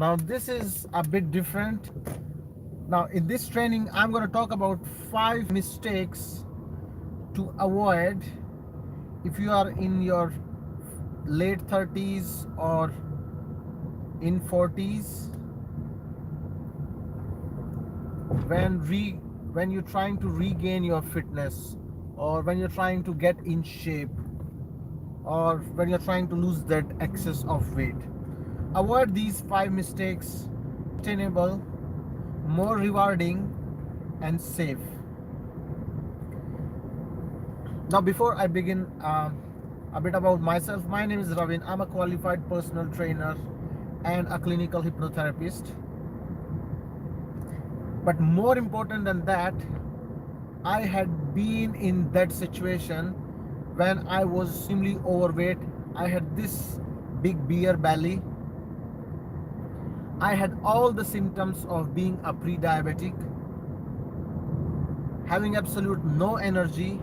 Now this is a bit different. Now in this training I'm going to talk about 5 mistakes to avoid if you are in your late 30s or in 40s, when you're trying to regain your fitness, or when you're trying to get in shape, or when you're trying to lose that excess of weight. Avoid these 5 mistakes. Sustainable, more rewarding, and safe. Now before I begin, a bit about myself. My name is Ravin. I'm a qualified personal trainer and a clinical hypnotherapist. But more important than that, I had been in that situation when I was extremely overweight. I had this big beer belly. I had all the symptoms of being a pre-diabetic, having absolute no energy,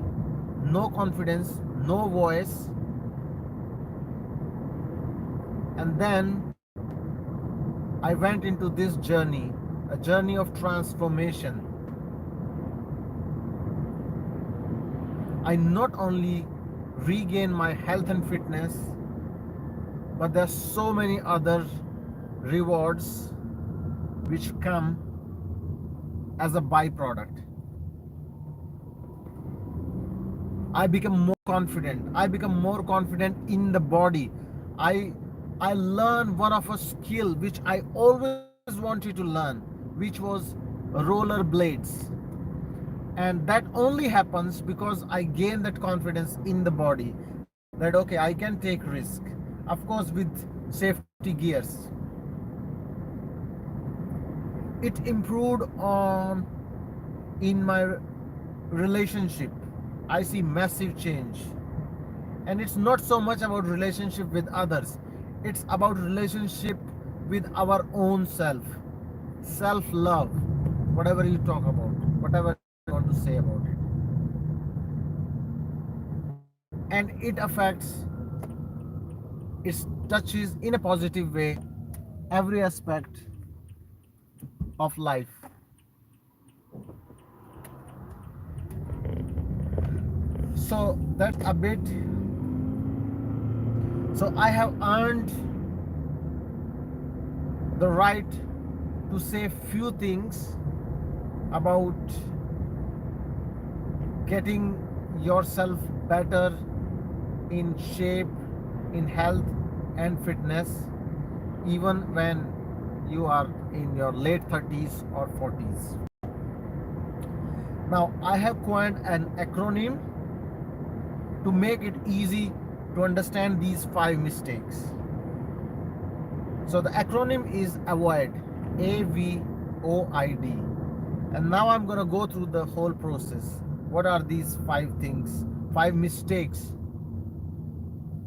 no confidence, no voice. And then I went into this journey, a journey of transformation. I not only regain my health and fitness, but there's so many other rewards which come as a byproduct. I become more confident. I become more confident in the body. I I learned one of a skill which I always wanted to learn, which was roller blades. And that only happens because I gain that confidence in the body, that okay, I can take risk, of course with safety gears. It improved on in my relationship. I see massive change. And it's not so much about relationship with others, it's about relationship with our own self love, whatever you talk about, whatever you want to say about it. And it affects, it touches in a positive way every aspect of life. So that's a bit. So I have earned the right to say few things about getting yourself better in shape, in health and fitness, even when you are in your late 30s or 40s. Now I have coined an acronym to make it easy to understand these 5 mistakes. So the acronym is AVOID, AVOID. And now I'm going to go through the whole process. What are these 5 things, 5 mistakes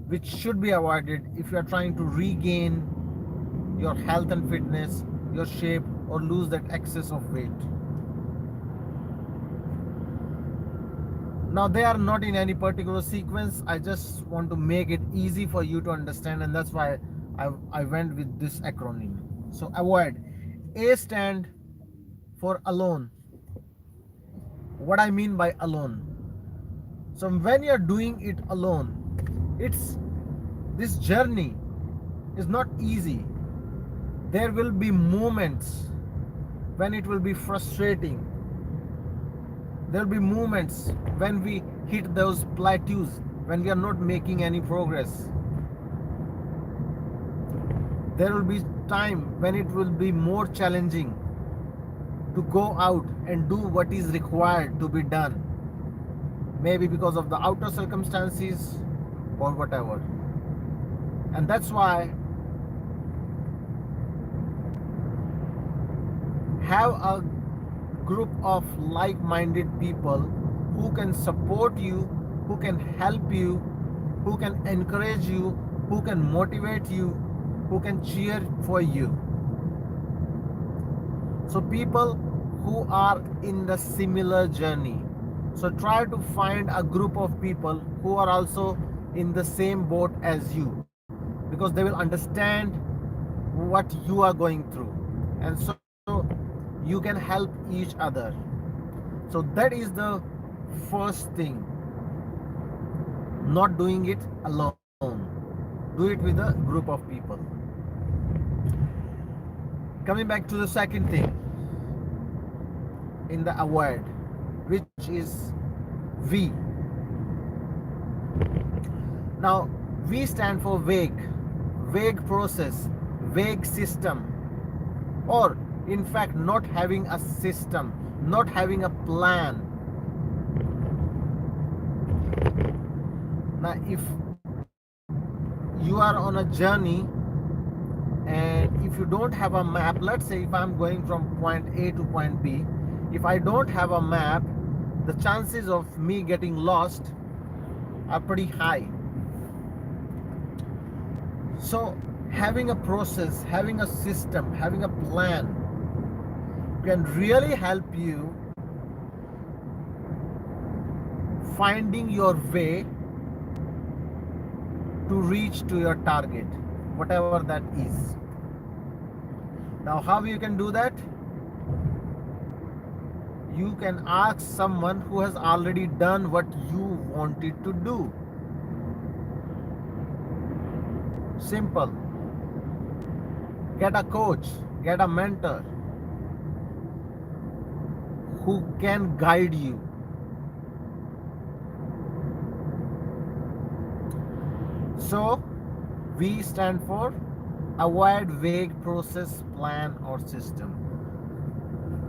which should be avoided if you are trying to regain your health and fitness, your shape, or lose that excess of weight? Now they are not in any particular sequence. I just want to make it easy for you to understand, and that's why I went with this acronym. So avoid. A stand for alone. What I mean by alone. So when you're doing it alone, it's this journey is not easy. There will be moments when it will be frustrating. There will be moments when we hit those plateaus, when we are not making any progress. There will be time when it will be more challenging to go out and do what is required to be done, maybe because of the outer circumstances or whatever. And that's why have a group of like-minded people who can support you, who can help you, who can encourage you, who can motivate you, who can cheer for you. So people who are in the similar journey. So try to find a group of people who are also in the same boat as you, because they will understand what you are going through, and so you can help each other. So that is the first thing. Not doing it alone, do it with a group of people. Coming back to the second thing in the avoid, which is V. Now, V stand for vague process, vague system, or in fact, not having a system, not having a plan. Now, if you are on a journey and if you don't have a map, let's say if I'm going from point A to point B, if I don't have a map, the chances of me getting lost are pretty high. So having a process, having a system, having a plan can really help you finding your way to reach to your target, whatever that is. Now, how you can do that? You can ask someone who has already done what you wanted to do. Simple. Get a coach, get a mentor who can guide you. So, V stand for avoid vague process, plan, or system.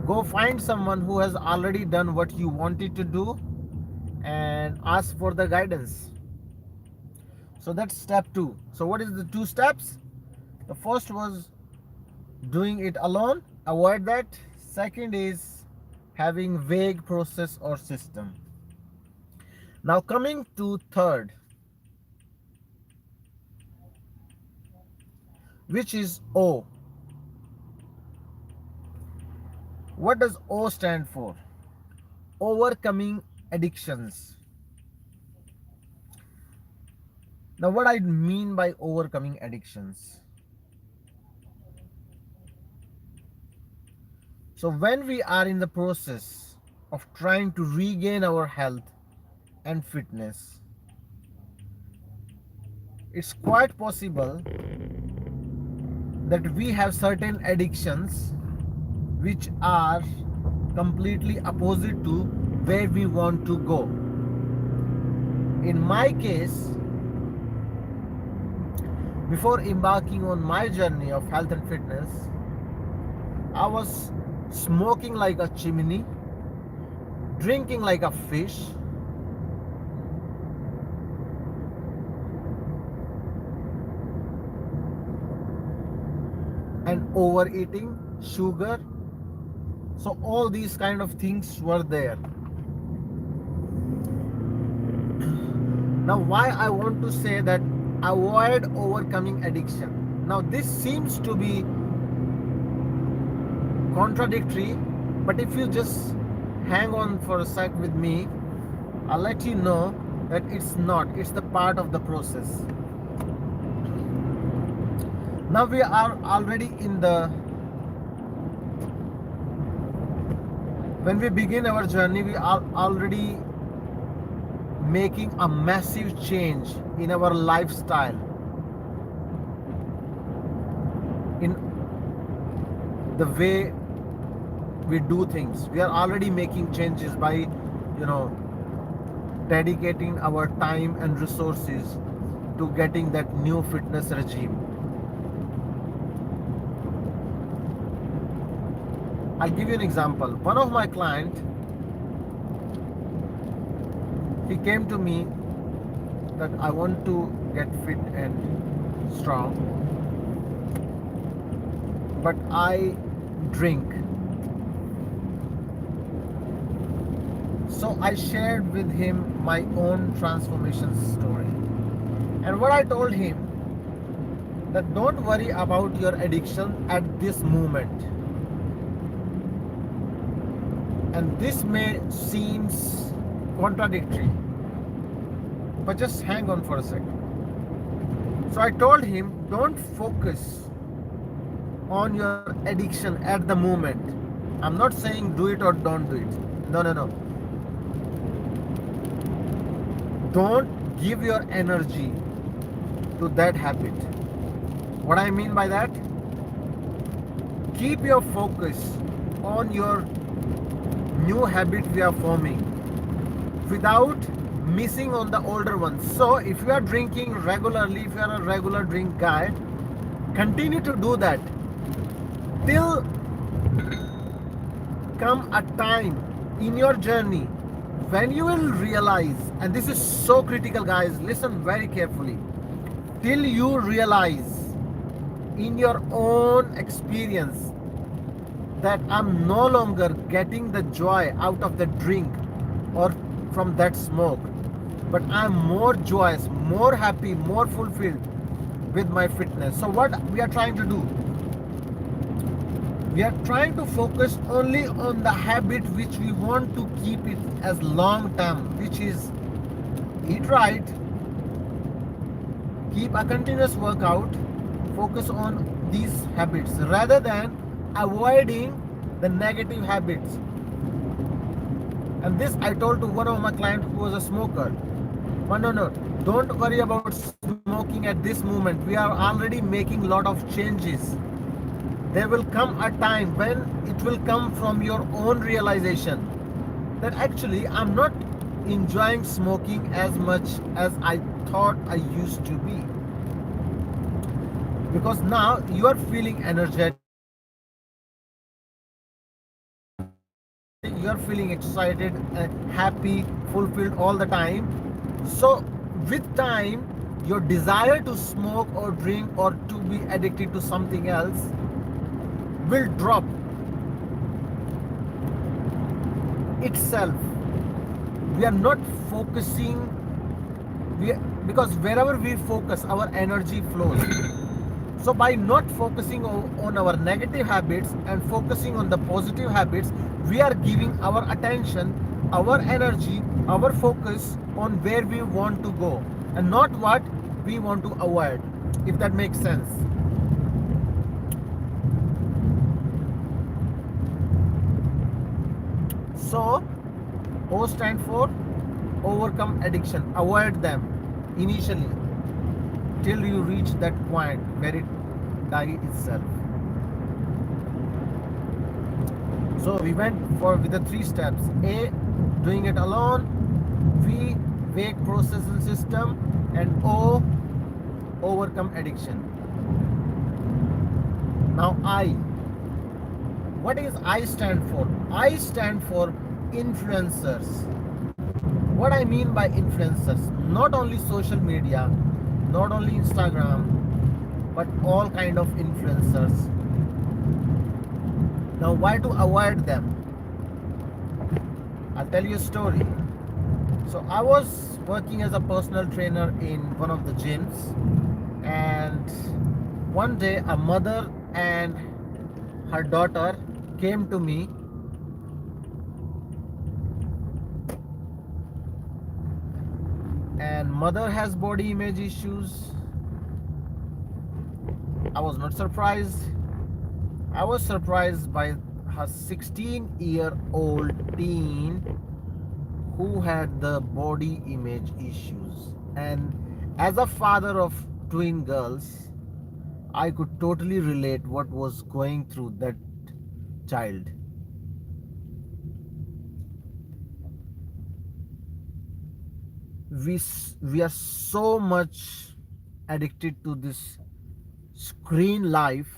Go find someone who has already done what you wanted to do and ask for the guidance. So that's step 2. So what is the 2 steps? The first was doing it alone, avoid that. Second is having vague process or system. Now coming to third, which is O. What does O stand for? Overcoming addictions. Now what I mean by overcoming addictions? So when we are in the process of trying to regain our health and fitness, it's quite possible that we have certain addictions which are completely opposite to where we want to go. In my case, before embarking on my journey of health and fitness, I was smoking like a chimney, drinking like a fish, and overeating, sugar. So all these kind of things were there. Now why I want to say that avoid overcoming addiction. Now this seems to be contradictory, but if you just hang on for a sec with me, I'll let you know that it's not. It's the part of the process. Now we are already in the, when we begin our journey, we are already making a massive change in our lifestyle, in the way we do things. We are already making changes by, dedicating our time and resources to getting that new fitness regime. I'll give you an example. One of my clients, he came to me that I want to get fit and strong, but I drink. So I shared with him my own transformation story. And what I told him, that don't worry about your addiction at this moment. And this may seem contradictory, but just hang on for a second. So I told him, don't focus on your addiction at the moment. I'm not saying do it or don't do it. No, no, no. Don't give your energy to that habit. What I mean by that, keep your focus on your new habit we are forming without missing on the older ones. So if you are drinking regularly, if you are a regular drink guy, continue to do that till come a time in your journey when you will realize, and this is so critical guys, listen very carefully, till you realize in your own experience that I'm no longer getting the joy out of the drink or from that smoke, but I'm more joyous, more happy, more fulfilled with my fitness. So what we are trying to do, we are trying to focus only on the habit which we want to keep it as long term, which is eat right, keep a continuous workout, focus on these habits rather than avoiding the negative habits. And this I told to one of my clients who was a smoker. But no, don't worry about smoking at this moment. We are already making a lot of changes. There will come a time when it will come from your own realization that actually I'm not enjoying smoking as much as I thought I used to be. Because now you are feeling energetic, you are feeling excited, happy, fulfilled all the time. So with time, your desire to smoke or drink or to be addicted to something else will drop itself. We are not focusing, because wherever we focus, our energy flows. So by not focusing on our negative habits and focusing on the positive habits, we are giving our attention, our energy, our focus on where we want to go and not what we want to avoid, if that makes sense. So O stand for overcome addiction, avoid them initially till you reach that point where it die itself. So we went for with the three steps. A, doing it alone. V, wake process and system. And O, overcome addiction. Now I. What is I stand for? I stand for influencers. What I mean by influencers, not only social media, not only Instagram, but all kind of influencers. Now why to avoid them? I'll tell you a story. So I was working as a personal trainer in one of the gyms, and one day a mother and her daughter came to me, and mother has body image issues. I was not surprised. I was surprised by her 16-year-old teen who had the body image issues. And as a father of twin girls, I could totally relate what was going through that child. We are so much addicted to this screen life,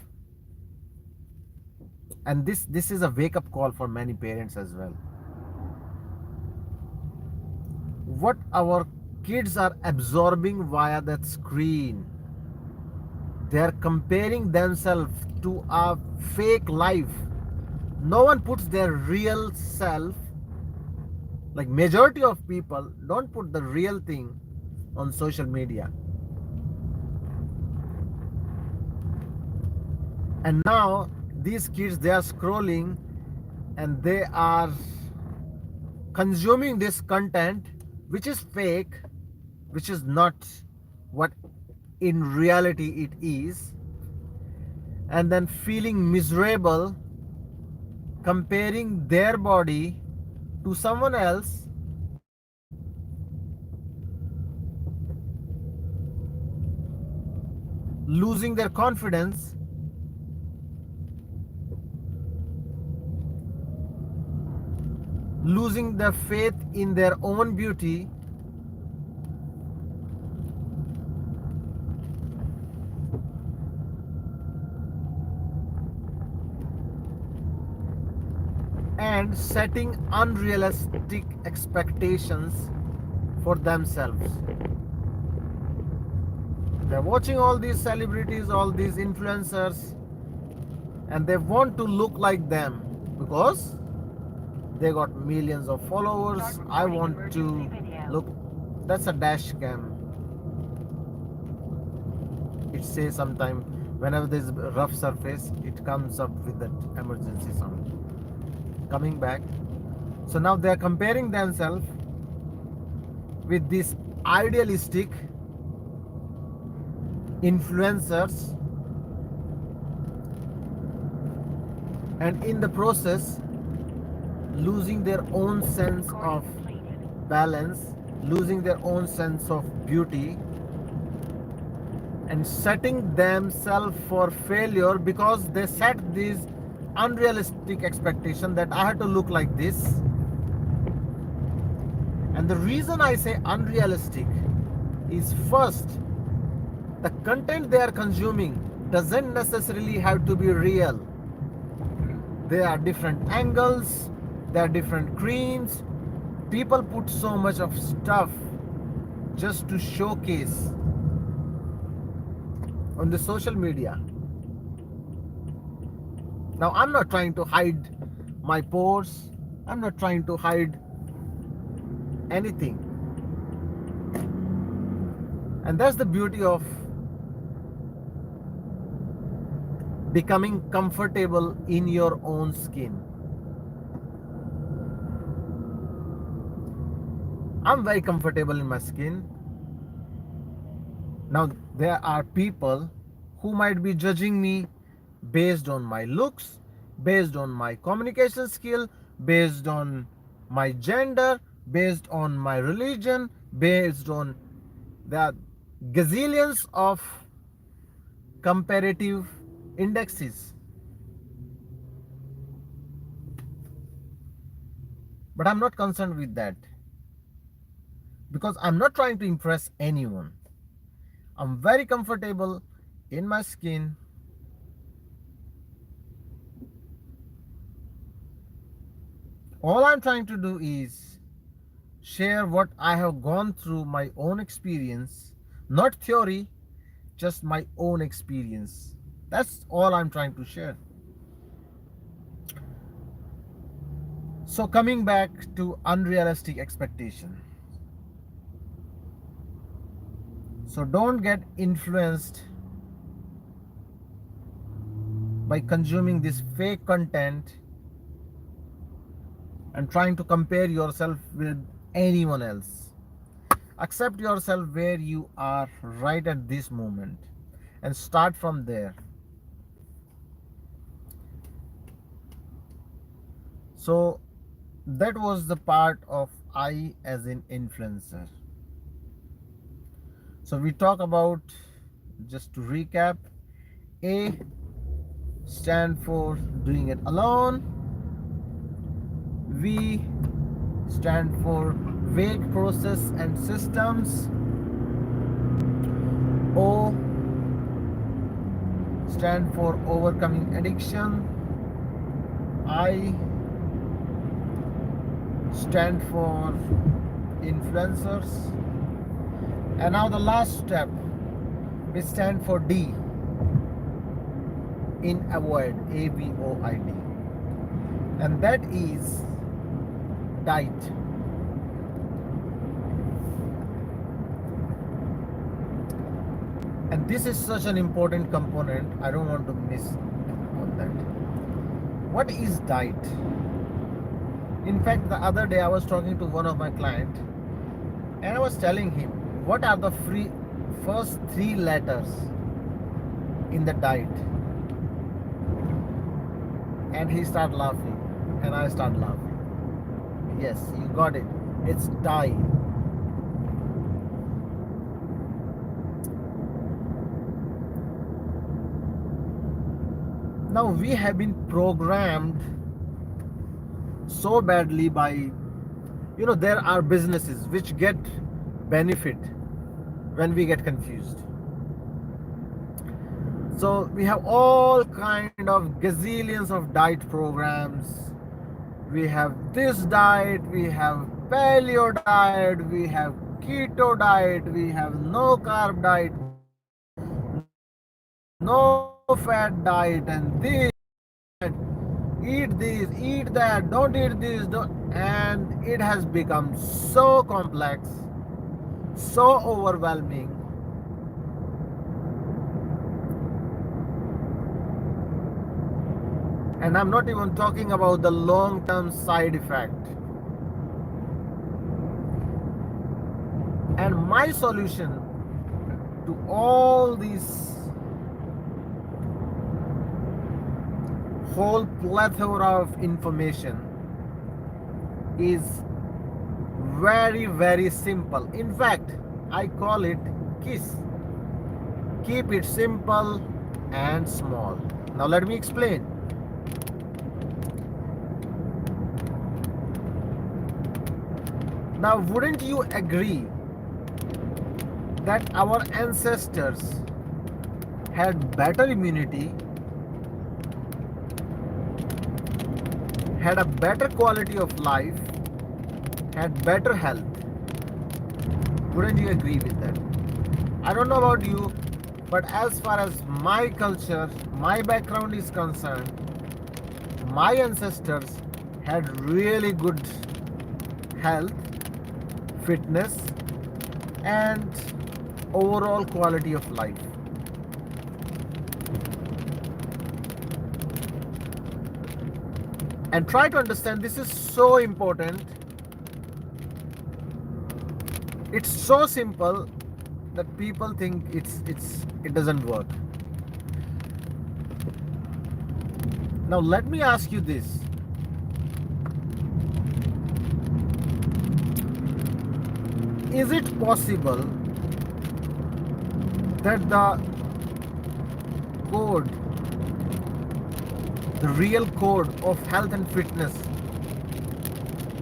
and this is a wake up call for many parents as well. What our kids are absorbing via that screen, they are comparing themselves to a fake life. No one puts their real self, like majority of people don't put the real thing on social media. And now these kids, they are scrolling and they are consuming this content which is fake, which is not what in reality it is. and then feeling miserable, comparing their body to someone else, losing their confidence, losing their faith in their own beauty, and setting unrealistic expectations for themselves. They're watching all these celebrities, all these influencers, and they want to look like them because they got millions of followers. I want to look. That's a dash cam. It says sometime whenever there's a rough surface, it comes up with that emergency sound. Coming back. So now they're comparing themselves with these idealistic influencers, and in the process losing their own sense of balance, losing their own sense of beauty, and setting themselves for failure because they set these unrealistic expectation that I had to look like this. And the reason I say unrealistic is, first, the content they are consuming doesn't necessarily have to be real. There are different angles, there are different creams. People put so much of stuff just to showcase on the social media. Now, I'm not trying to hide my pores, I'm not trying to hide anything. And that's the beauty of becoming comfortable in your own skin. I'm very comfortable in my skin. Now, there are people who might be judging me based on my looks, based on my communication skill, based on my gender, based on my religion, based on the gazillions of comparative indexes. But I'm not concerned with that because I'm not trying to impress anyone. I'm very comfortable in my skin. All I'm trying to do is share what I have gone through, my own experience, not theory, just my own experience. That's all I'm trying to share. So, coming back to unrealistic expectation. So, don't get influenced by consuming this fake content and trying to compare yourself with anyone else. Accept yourself where you are right at this moment and start from there. So that was the part of I as an influencer. So we talk about, just to recap, A stand for doing it alone, V stand for vague process and systems, O stand for overcoming addiction, I stand for influencers, and now the last step, we stand for D in avoid, AVOID, and that is diet. And this is such an important component, I don't want to miss on that. What is diet? In fact, the other day I was talking to one of my clients and I was telling him what are the first three letters in the diet. And he started laughing, and I started laughing. Yes, you got it. It's die. Now we have been programmed so badly by, there are businesses which get benefit when we get confused. So we have all kind of gazillions of diet programs. We have this diet, we have paleo diet, we have keto diet, we have no carb diet, no fat diet, and this, eat this, eat that, don't eat this, don't. And it has become so complex, so overwhelming. And I'm not even talking about the long term side effect. And my solution to all these whole plethora of information is very, very simple. In fact, I call it KISS. Keep it simple and small. Now, let me explain. Now, wouldn't you agree that our ancestors had better immunity, had a better quality of life, had better health? Wouldn't you agree with that? I don't know about you, but as far as my culture, my background is concerned, my ancestors had really good health, fitness, and overall quality of life. And try to understand, this is so important. It's so simple that people think it doesn't work. Now let me ask you this. Is it possible that the code, the real code of health and fitness,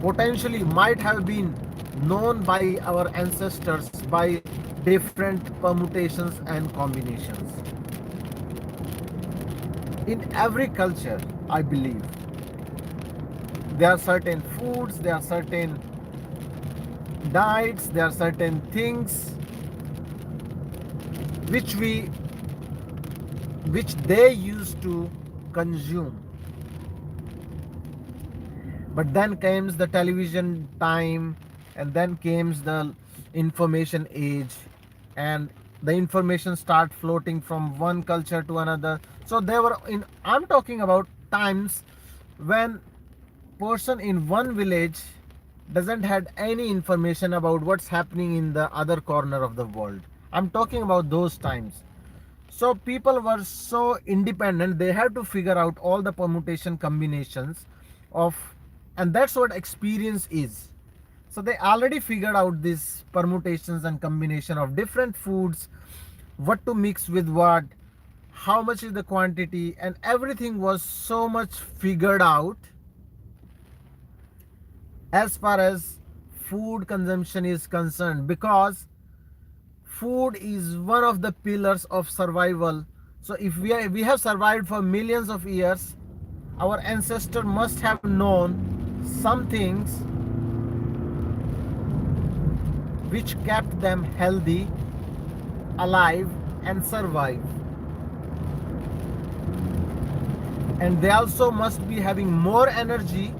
potentially might have been known by our ancestors by different permutations and combinations? In every culture, I believe, there are certain foods, there are certain diets, there are certain things which they used to consume. But then comes the television time, and then comes the information age, and the information start floating from one culture to another. So they were in, I'm talking about times when person in one village doesn't had any information about what's happening in the other corner of the world. I'm talking about those times. So people were so independent, they had to figure out all the permutation combinations of, and that's what experience is. So they already figured out these permutations and combination of different foods, what to mix with what, how much is the quantity, and everything was so much figured out as far as food consumption is concerned, because food is one of the pillars of survival. So if we have survived for millions of years, our ancestor must have known some things which kept them healthy, alive, and survive. And they also must be having more energy,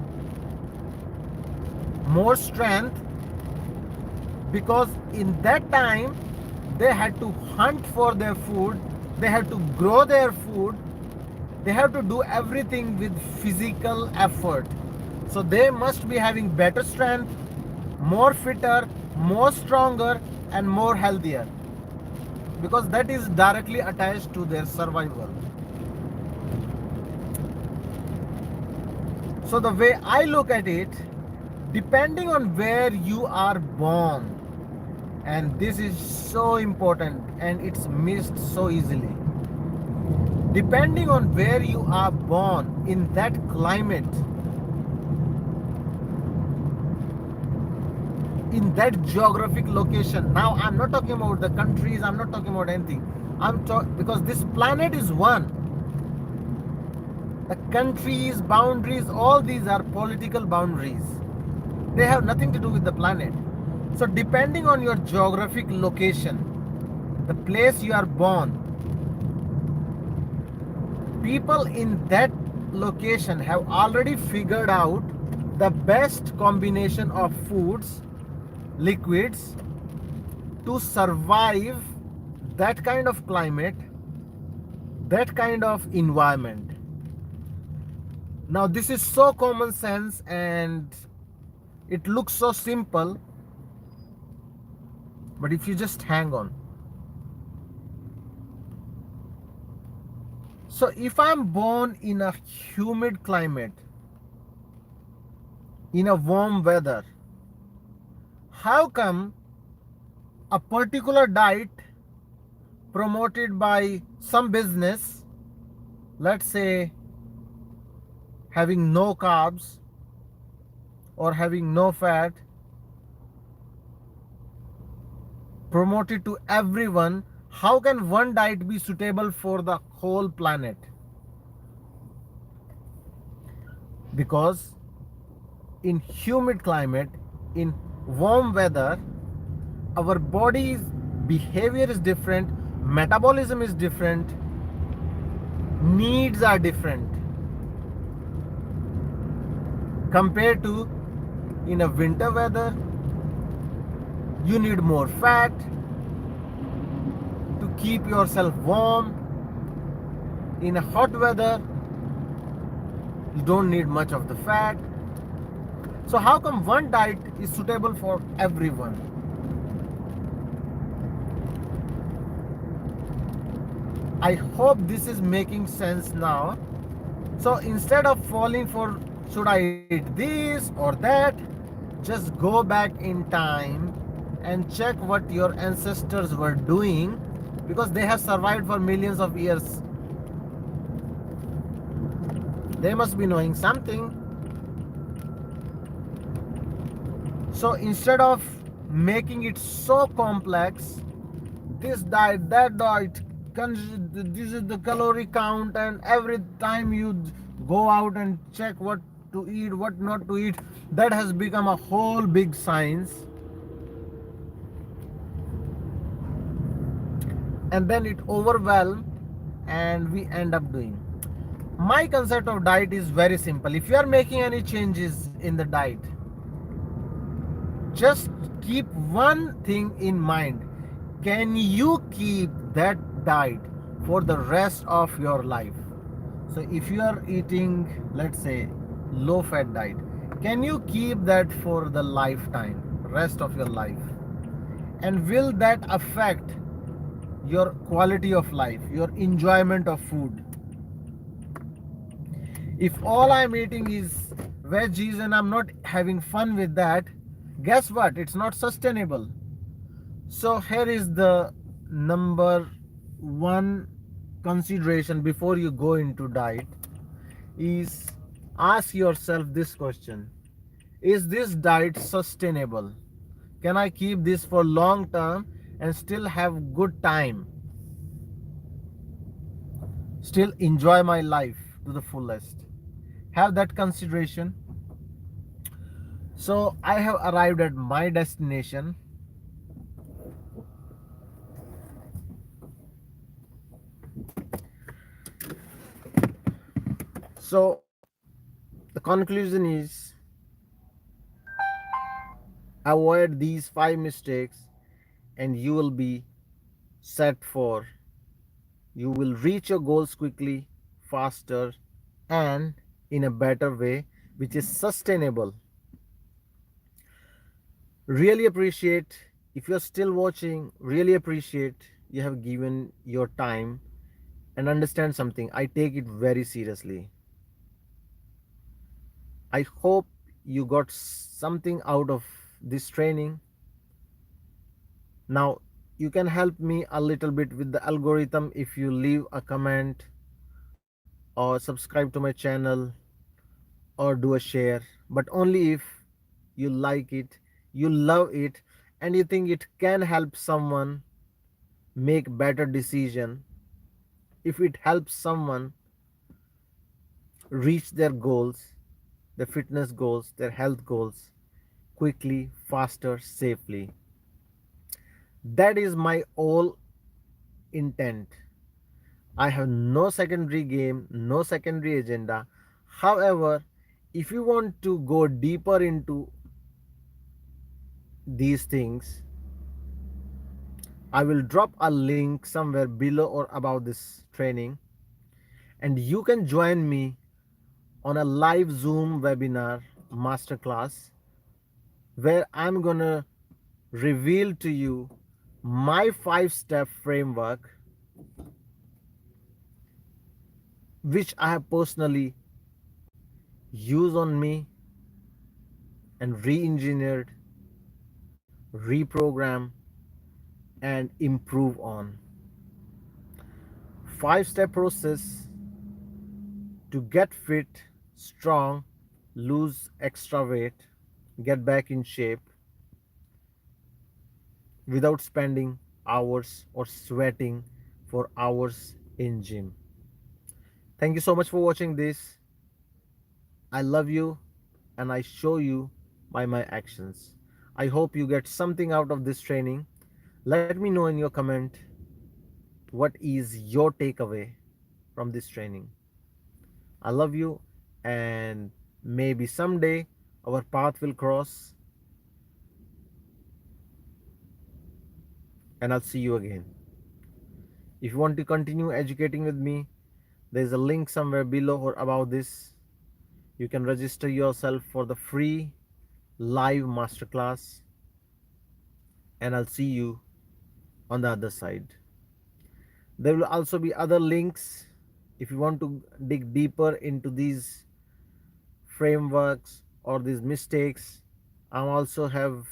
more strength, because in that time they had to hunt for their food, they had to grow their food, they have to do everything with physical effort. So they must be having better strength, more fitter, more stronger, and more healthier, because that is directly attached to their survival. So the way I look at it, depending on where you are born, and this is so important and it's missed so easily, depending on where you are born in that climate, in that geographic location. Now I'm not talking about the countries, I'm not talking about anything. Because this planet is one. The countries, boundaries, all these are political boundaries. They have nothing to do with the planet. So depending on your geographic location, the place you are born, people in that location have already figured out the best combination of foods, liquids to survive that kind of climate, that kind of environment. Now, this is so common sense and it looks so simple, but if you just hang on. So, if I'm born in a humid climate, in a warm weather, how come a particular diet promoted by some business, let's say having no carbs or having no fat, promoted to everyone, how can one diet be suitable for the whole planet? Because in humid climate, in warm weather, our body's behavior is different, metabolism is different, needs are different compared to in a winter weather. You need more fat to keep yourself warm. In a hot weather, you don't need much of the fat. So how come one diet is suitable for everyone? I hope this is making sense now. So instead of falling for should I eat this or that, just go back in time and check what your ancestors were doing, because they have survived for millions of years. They must be knowing something. So instead of making it so complex, this diet, that diet, this is the calorie count, and every time you go out and check what to eat, what not to eat, that has become a whole big science. And then it overwhelms and we end up doing. My concept of diet is very simple. If you are making any changes in the diet, just keep one thing in mind. Can you keep that diet for the rest of your life? So if you are eating, let's say, low fat diet, can you keep that for the lifetime, rest of your life? And will that affect your quality of life, your enjoyment of food? If all I'm eating is veggies and I'm not having fun with that, guess what? It's not sustainable. So here is the number one consideration before you go into diet is ask yourself this question: is this diet sustainable? Can I keep this for long term and still have good time, still enjoy my life to the fullest? Have that consideration. So I have arrived at my destination. So the conclusion is avoid these 5 mistakes and you will be set for, you will reach your goals quickly, faster, and in a better way, which is sustainable. Really appreciate, if you're still watching, really appreciate you have given your time. And understand something, I take it very seriously. I hope you got something out of this training. Now, you can help me a little bit with the algorithm if you leave a comment or subscribe to my channel or do a share, but only if you like it, you love it, and you think it can help someone make better decision. If it helps someone reach their goals, their fitness goals, their health goals quickly, faster, safely. That is my whole intent. I have no secondary game, no secondary agenda. However, if you want to go deeper into these things, I will drop a link somewhere below or above this training, and you can join me on a live Zoom webinar masterclass where I'm gonna reveal to you my 5 step framework, which I have personally used on me and re engineered, reprogram, and improve on. 5 step process to get fit, strong, lose extra weight, get back in shape without spending hours or sweating for hours in gym. Thank you so much for watching this. I love you and I show you by my actions. I hope you get something out of this training. Let me know in your comment what is your takeaway from this training. I love you, and maybe someday our path will cross, and I'll see you again. If you want to continue educating with me, there's a link somewhere below or above this. You can register yourself for the free live masterclass, and I'll see you on the other side. There will also be other links if you want to dig deeper into these frameworks or these mistakes. I also have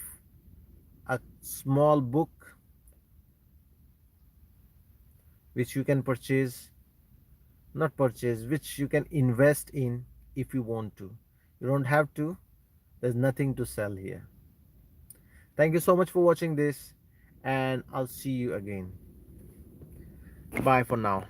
a small book which you can purchase, not purchase, which you can invest in if you want to. You don't have to, there's nothing to sell here. Thank you so much for watching this, and I'll see you again. Bye for now.